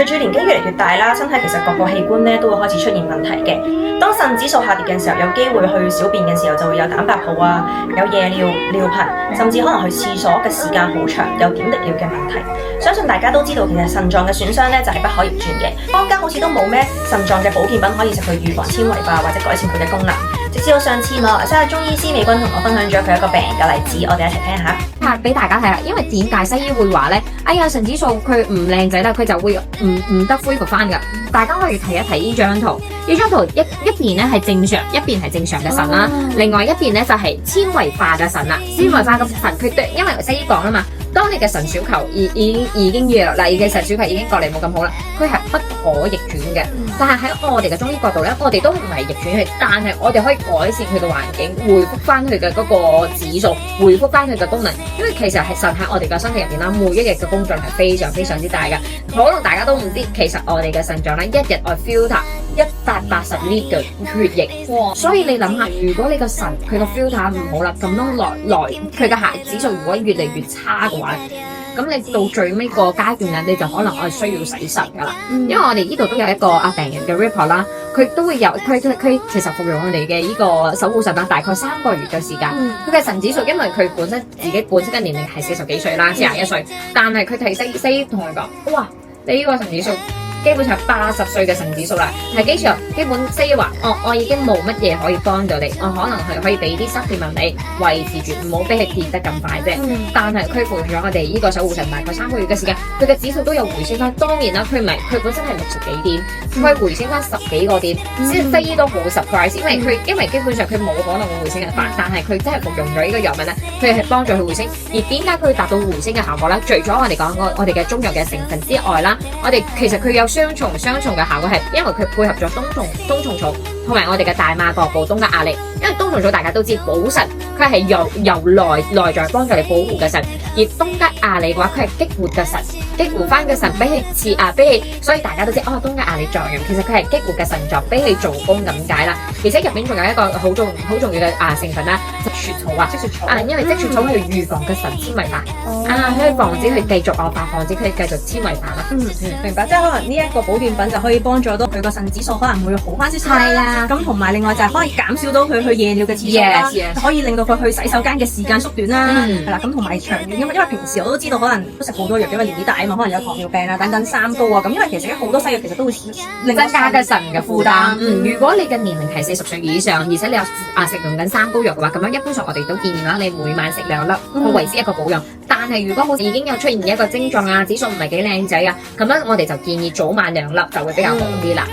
隨住年紀越嚟越大啦，身體其實各個器官咧都會開始出現問題嘅。當腎指數下跌嘅時候，有機會去小便嘅時候就會有蛋白泡啊，有夜尿、尿頻，甚至可能去廁所嘅時間好長，有點滴尿嘅問題。相信大家都知道，其實腎臟嘅損傷咧就係不可逆轉嘅。坊間好似都冇咩腎臟嘅保健品可以食去預防纖維化或者改善佢嘅功能。直至到上次馬來西亞中醫師美君同我分享咗佢一個病人嘅例子，我哋一齊聽下。俾大家睇下，因為點解西醫會話咧？哎呀，腎指數佢唔靚仔啦，佢就會唔得恢復翻噶。大家可以睇一睇呢張圖，呢張圖一邊咧係正常，一邊係正常嘅腎啦，另外一邊咧就係纖維化嘅腎啦。纖維化嘅腎，佢對，因為西醫講啦嘛，當你嘅腎小球已經弱啦，你嘅腎小球已經過嚟冇咁好啦，佢係不可逆轉嘅。但係喺我哋嘅中醫角度咧，我哋都唔係逆轉佢，但係我哋可以改善佢嘅環境，回復翻佢嘅嗰個指數，回復翻佢嘅功能。因為其實係腎喺我哋嘅身體入邊啦，每一日嘅工作係非常非常之大嘅。可能大家都唔知，其實我哋嘅腎臟咧一日我 filter 180 litre 嘅血液，所以你諗下，如果你個腎佢個 filter 唔好啦，咁多來佢嘅血指數如果越嚟越差嘅話，咁你到最尾個階段咧，你就可能需要洗腎噶啦。因為我哋呢度都有一個病人嘅 report 啦，佢都會有佢其實服用我哋嘅呢個守護腎啦，大概3個月嘅時間。佢嘅腎指數，因為佢本身自己本身嘅年齡係40幾歲啦，41歲，但係佢睇西醫同佢講，哇，你呢個腎指數基本上80歲嘅腎指數啦，係基本西醫話，我已經冇乜嘢可以幫到你，我可能係可以俾啲supplement你維持住，唔好俾佢跌得咁快啫。但係佢服用咗我哋呢個守護腎大概3個月嘅時間，佢嘅指數都有回升翻。當然啦，佢本身係60幾點，佢回升翻10幾個點，西醫都好 surprise，因為基本上佢冇可能會回升得快，但係佢真係服用咗呢個藥物咧，佢係幫助佢回升。而點解佢會達到回升嘅效果咧？除咗我哋講我哋嘅中藥嘅成分之外啦，我哋其實佢有雙重嘅效果，係因為佢配合咗冬蟲草同埋我哋嘅大馬國補冬加壓力。因為冬蟲草大家都知補腎，佢係由內在幫助你保護嘅腎，而冬加壓力嘅話，佢係激活嘅腎，激活翻嘅腎比起所以大家都知冬加壓力作用，其實佢係激活嘅腎臟比起做工咁解啦。而且入邊仲有一個好重要嘅成分啦，積雪草啊，因為積雪草係預防嘅腎纖維化可以防止佢繼續惡化，防止佢繼續纖維化啦。明白，即係可能呢一個保健品就可以幫助到佢個腎指數可能會好翻少少啦。咁同埋另外就係可以減少到佢去夜尿嘅次數啦，可以令到佢去洗手間嘅時間縮短啦。係啦，咁同埋長遠，因為平時我都知道可能都食好多藥，因為年紀大啊嘛，可能有糖尿病啊等等三高啊。咁因為其實好多西藥其實都會增加嘅腎嘅負擔。如果你嘅年齡係40歲以上，而且你有食用緊三高藥嘅話，咁樣一般上我哋都建議啦，你每晚食2粒，去維持一個保養。但係如果好似已經有出現一個症狀啊，指數唔係幾靚仔啊，咁樣我哋就建議早晚2粒就會比較好啲啦。